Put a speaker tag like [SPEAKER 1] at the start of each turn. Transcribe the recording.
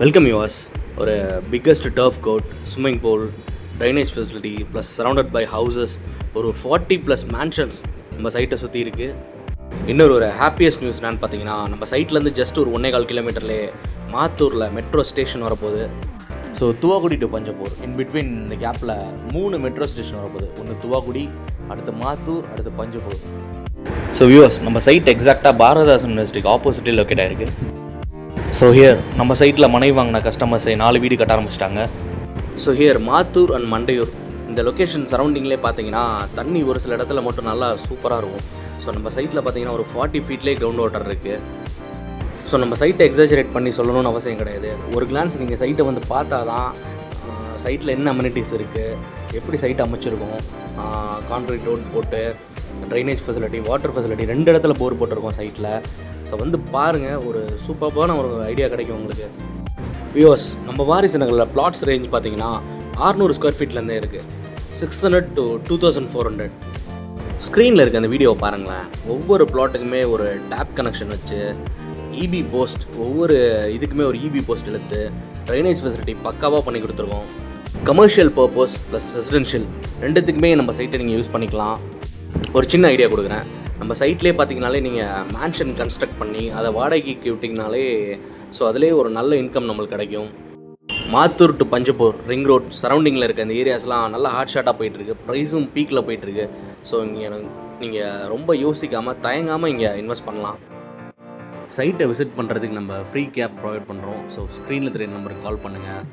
[SPEAKER 1] Welcome yours. ஒரு biggest turf court, swimming pool, drainage facility plus surrounded by houses, ஒரு 40+ mansions நம்ம சைட்டை சுற்றி இருக்குது. இன்னொரு ஹாப்பியஸ்ட் நியூஸ் என்னன்னு பார்த்தீங்கன்னா, நம்ம சைட்லேருந்து ஜஸ்ட் ஒரு 1.25 கிலோமீட்டர்லேயே மாத்தூரில் மெட்ரோ ஸ்டேஷன் வரப்போகுது. So Thuvakudi to Panjappur in between இந்த கேப்பில் 3 மெட்ரோ ஸ்டேஷன் வரப்போகுது. ஒன்று துவாக்குடி, அடுத்து மாத்தூர், அடுத்து பஞ்சப்பூர். ஸோ வியூவர்ஸ், நம்ம சைட் எக்ஸாக்டாக பாரதிதாசன் யூனிவர்சிட்டிக்கு ஆப்போசிட்டில் லொக்கேட் ஆகிருக்கு. ஸோ ஹியர் நம்ம சைட்டில் மனை வாங்கின கஸ்டமர்ஸை 4 வீடு கட்ட ஆரம்பிச்சிட்டாங்க. So here Mathur and Mandaiyur இந்த லொக்கேஷன் சரௌண்டிங்லேயே பார்த்தீங்கன்னா தண்ணி ஒரு சில இடத்துல மட்டும் நல்லா சூப்பராக இருக்கும். ஸோ நம்ம சைட்டில் பார்த்தீங்கன்னா ஒரு 40 ஃபீட்லேயே கிரவுண்ட் வாட்டர் இருக்குது. ஸோ நம்ம சைட்டை எக்ஸாஜரேட் பண்ணி சொல்லணும்னு அவசியம் கிடையாது. ஒரு கிளான்ஸ் நீங்கள் சைட்டை வந்து பார்த்தா தான் சைட்டில் என்ன அம்யூனிட்டிஸ் இருக்குது, எப்படி சைட்டை அமைச்சிருக்கோம், கான்க்ரீட் ரோட் போட்டு, ட்ரைனேஜ் ஃபெசிலிட்டி, வாட்டர் ஃபெசிலிட்டி, 2 இடத்துல போர் போட்டிருக்கோம் சைட்டில். ஸோ வந்து பாருங்கள், ஒரு சூப்பர்பான ஒரு ஐடியா கிடைக்கும் உங்களுக்கு. வியூவர்ஸ், நம்ம வாரிசு நகரில் பிளாட்ஸ் ரேஞ்ச் பார்த்தீங்கன்னா 600 ஸ்கொயர் ஃபீட்லேருந்தே இருக்குது. 600 to 2400. ஸ்க்ரீனில் இருக்க அந்த வீடியோவை பாருங்களேன். ஒவ்வொரு பிளாட்டுக்குமே ஒரு டேப் கனெக்ஷன் வச்சு, இபி போஸ்ட், ஒவ்வொரு இதுக்குமே ஒரு இபி போஸ்ட் இழுத்து, ட்ரைனேஜ் ஃபெசிலிட்டி பக்காவாக பண்ணி கொடுத்துருக்கோம். கமர்ஷியல் பர்பஸ் ப்ளஸ் ரெசிடென்ஷியல் ரெண்டுத்துக்குமே நம்ம சைட்டை நீங்கள் யூஸ் பண்ணிக்கலாம். ஒரு சின்ன ஐடியா கொடுக்குறேன். நம்ம சைட்லேயே பார்த்தீங்கனாலே நீங்கள் மேன்ஷன் கன்ஸ்ட்ரக்ட் பண்ணி அதை வாடகைக்கு விட்டிங்கனாலே ஸோ அதிலே ஒரு நல்ல இன்கம் நம்மளுக்கு கிடைக்கும். Mathur to Panjappur ring road சரௌண்டிங்கில் இருக்க இந்த ஏரியாஸ்லாம் நல்லா ஹாட் ஷாட்டாக போயிட்டுருக்கு. ப்ரைஸும் பீக்கில் போயிட்டுருக்கு. ஸோ இங்கே நீங்கள் ரொம்ப யோசிக்காமல் தயங்காமல் இங்கே இன்வெஸ்ட் பண்ணலாம். சைட்டை விசிட் பண்ணுறதுக்கு நம்ம ஃப்ரீ கேப் ப்ரொவைட் பண்ணுறோம். ஸோ ஸ்க்ரீனில் தெரியுற நம்பருக்கு கால் பண்ணுங்கள்.